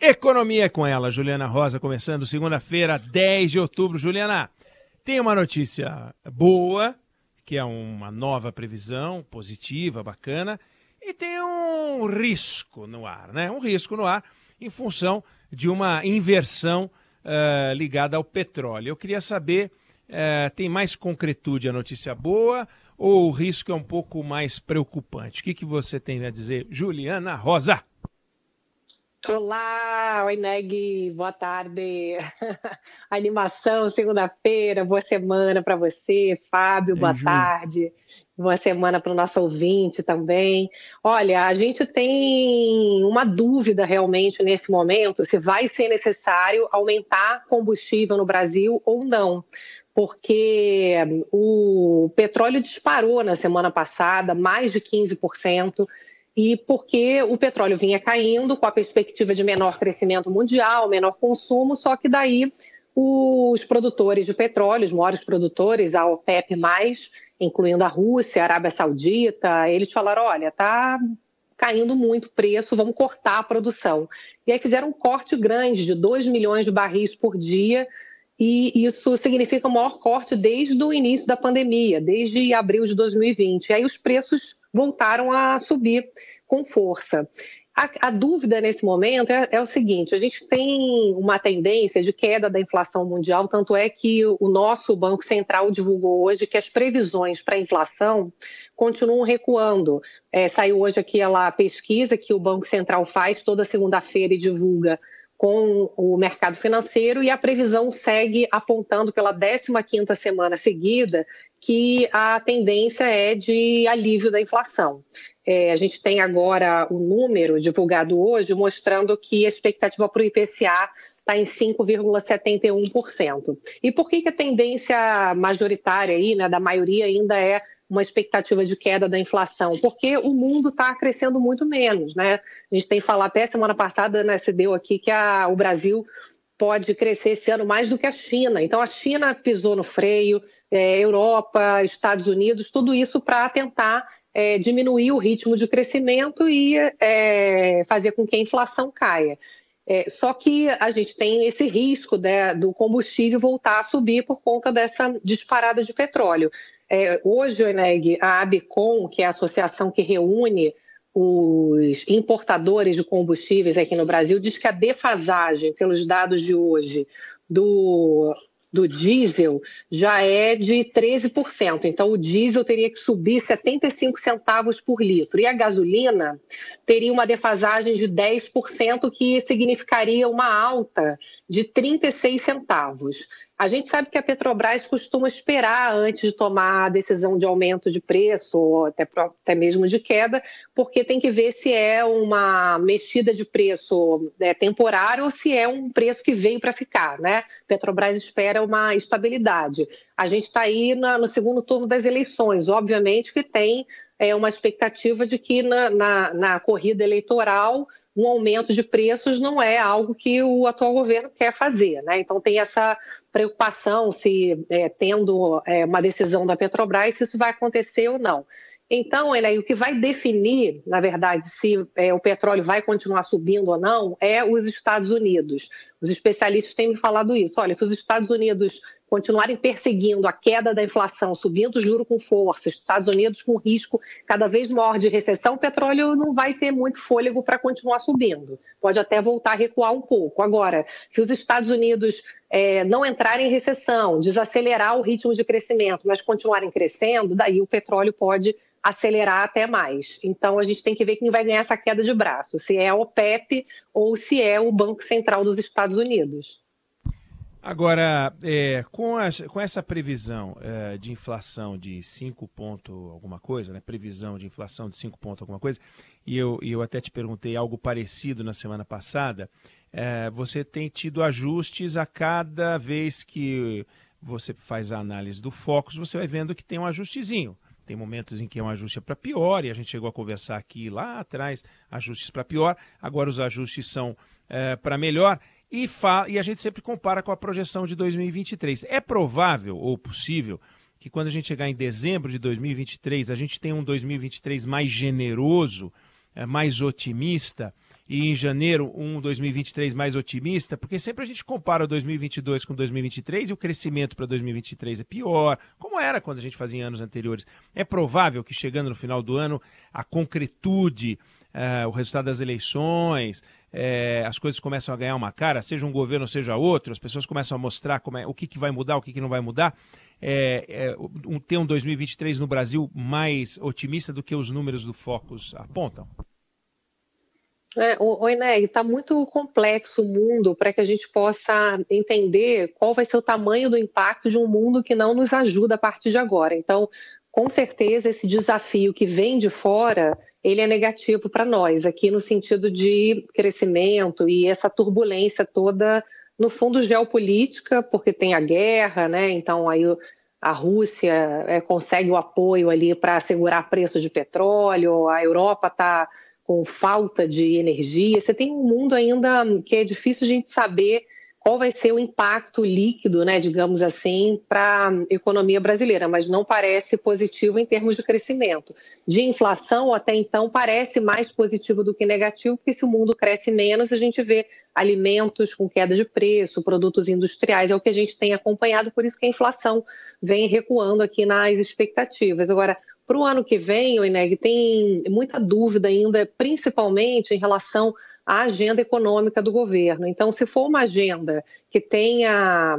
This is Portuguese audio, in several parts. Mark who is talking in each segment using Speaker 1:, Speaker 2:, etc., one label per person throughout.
Speaker 1: Economia é com ela, Juliana Rosa, começando segunda-feira, 10 de outubro. Juliana, tem uma notícia boa, que é uma nova previsão positiva, bacana, e tem um risco no ar, né? Um risco no ar em função de uma inversão ligada ao petróleo. Eu queria saber, tem mais concretude a notícia boa ou o risco é um pouco mais preocupante? O que você tem a dizer, Juliana Rosa?
Speaker 2: Olá, oi Neg, boa tarde. Animação, segunda-feira, boa semana para você, Fábio, boa tarde. Boa semana para o nosso ouvinte também. Olha, a gente tem uma dúvida realmente nesse momento se vai ser necessário aumentar combustível no Brasil ou não, porque o petróleo disparou na semana passada, mais de 15%, e porque o petróleo vinha caindo com a perspectiva de menor crescimento mundial, menor consumo, só que daí os produtores de petróleo, os maiores produtores, a OPEP+, incluindo a Rússia, a Arábia Saudita, eles falaram, olha, está caindo muito o preço, vamos cortar a produção. E aí fizeram um corte grande de 2 milhões de barris por dia, e isso significa o maior corte desde o início da pandemia, desde abril de 2020. E aí os preços voltaram a subir com força. A dúvida nesse momento é o seguinte, a gente tem uma tendência de queda da inflação mundial, tanto é que o nosso Banco Central divulgou hoje que as previsões para a inflação continuam recuando. Saiu hoje aquela pesquisa que o Banco Central faz toda segunda-feira e divulga com o mercado financeiro, e a previsão segue apontando pela 15ª semana seguida que a tendência é de alívio da inflação. A gente tem agora o número divulgado hoje mostrando que a expectativa para o IPCA está em 5,71%. E por que a tendência majoritária aí, né, da maioria ainda é uma expectativa de queda da inflação? Porque o mundo está crescendo muito menos, né? A gente tem falado até semana passada, né, se deu aqui que o Brasil pode crescer esse ano mais do que a China. Então a China pisou no freio, Europa, Estados Unidos, tudo isso para tentar diminuir o ritmo de crescimento e fazer com que a inflação caia. Só que a gente tem esse risco, né, do combustível voltar a subir por conta dessa disparada de petróleo. Hoje, Eneg, a ABICOM, que é a associação que reúne os importadores de combustíveis aqui no Brasil, diz que a defasagem, pelos dados de hoje, do diesel já é de 13%. Então, o diesel teria que subir 75 centavos por litro. E a gasolina teria uma defasagem de 10%, que significaria uma alta de 36 centavos. A gente sabe que a Petrobras costuma esperar antes de tomar a decisão de aumento de preço, ou até mesmo de queda, porque tem que ver se é uma mexida de preço temporária ou se é um preço que veio para ficar, né? Petrobras espera uma estabilidade. A gente está aí no segundo turno das eleições, obviamente que tem uma expectativa de que na corrida eleitoral um aumento de preços não é algo que o atual governo quer fazer, né? Então tem essa preocupação se tendo uma decisão da Petrobras, se isso vai acontecer ou não. Então, o que vai definir, na verdade, se o petróleo vai continuar subindo ou não, é os Estados Unidos. Os especialistas têm me falado isso. Olha, se os Estados Unidos continuarem perseguindo a queda da inflação, subindo o juro com força, Estados Unidos com risco cada vez maior de recessão, o petróleo não vai ter muito fôlego para continuar subindo. Pode até voltar a recuar um pouco. Agora, se os Estados Unidos não entrarem em recessão, desacelerar o ritmo de crescimento, mas continuarem crescendo, daí o petróleo pode acelerar até mais. Então, a gente tem que ver quem vai ganhar essa queda de braço, se é a OPEP ou se é o Banco Central dos Estados Unidos.
Speaker 1: Agora, com essa previsão de inflação de 5 ponto alguma coisa, né? Previsão de inflação de 5 ponto alguma coisa, e eu até te perguntei algo parecido na semana passada, você tem tido ajustes a cada vez que você faz a análise do Focus, você vai vendo que tem um ajustezinho. Tem momentos em que é um ajuste para pior, e a gente chegou a conversar aqui lá atrás, ajustes para pior, agora os ajustes são para melhor, e a gente sempre compara com a projeção de 2023. É provável ou possível que quando a gente chegar em dezembro de 2023, a gente tenha um 2023 mais generoso, mais otimista, e em janeiro um 2023 mais otimista? Porque sempre a gente compara o 2022 com 2023 e o crescimento para 2023 é pior, como era quando a gente fazia em anos anteriores. É provável que chegando no final do ano a concretude, o resultado das eleições, as coisas começam a ganhar uma cara, seja um governo, seja outro, as pessoas começam a mostrar o que vai mudar, o que não vai mudar. Ter um 2023 no Brasil mais otimista do que os números do Focus apontam?
Speaker 2: Eneg, está muito complexo o mundo para que a gente possa entender qual vai ser o tamanho do impacto de um mundo que não nos ajuda a partir de agora. Então, com certeza, esse desafio que vem de fora, ele é negativo para nós, aqui no sentido de crescimento e essa turbulência toda, no fundo, geopolítica, porque tem a guerra, né? Então, aí a Rússia consegue o apoio ali para segurar preço de petróleo, a Europa está com falta de energia. Você tem um mundo ainda que é difícil a gente saber qual vai ser o impacto líquido, né, digamos assim, para a economia brasileira, mas não parece positivo em termos de crescimento. De inflação, até então, parece mais positivo do que negativo, porque se o mundo cresce menos, a gente vê alimentos com queda de preço, produtos industriais, é o que a gente tem acompanhado, por isso que a inflação vem recuando aqui nas expectativas. Agora, para o ano que vem, Eneg, tem muita dúvida ainda, principalmente em relação à agenda econômica do governo. Então, se for uma agenda que tenha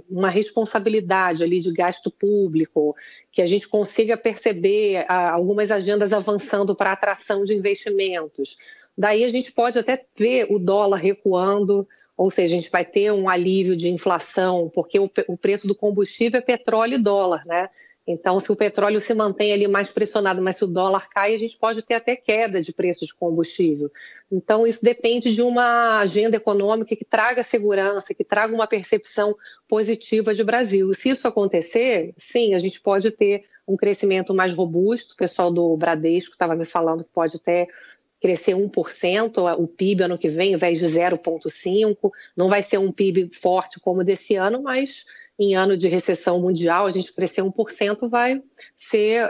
Speaker 2: uma responsabilidade ali de gasto público, que a gente consiga perceber algumas agendas avançando para atração de investimentos, daí a gente pode até ver o dólar recuando, ou seja, a gente vai ter um alívio de inflação, porque o preço do combustível é petróleo e dólar, né? Então, se o petróleo se mantém ali mais pressionado, mas se o dólar cai, a gente pode ter até queda de preço de combustível. Então, isso depende de uma agenda econômica que traga segurança, que traga uma percepção positiva de Brasil. Se isso acontecer, sim, a gente pode ter um crescimento mais robusto. O pessoal do Bradesco estava me falando que pode até crescer 1%, o PIB ano que vem, ao invés de 0,5%. Não vai ser um PIB forte como desse ano, mas em ano de recessão mundial, a gente crescer 1% vai ser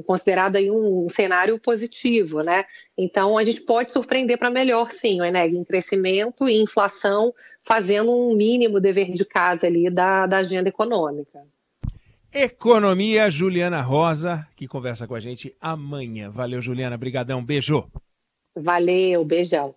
Speaker 2: considerado aí um cenário positivo, né? Então, a gente pode surpreender para melhor, sim, Eneg, em crescimento e inflação, fazendo um mínimo dever de casa ali da agenda econômica.
Speaker 1: Economia, Juliana Rosa, que conversa com a gente amanhã. Valeu, Juliana. Brigadão. Beijo.
Speaker 2: Valeu, beijão.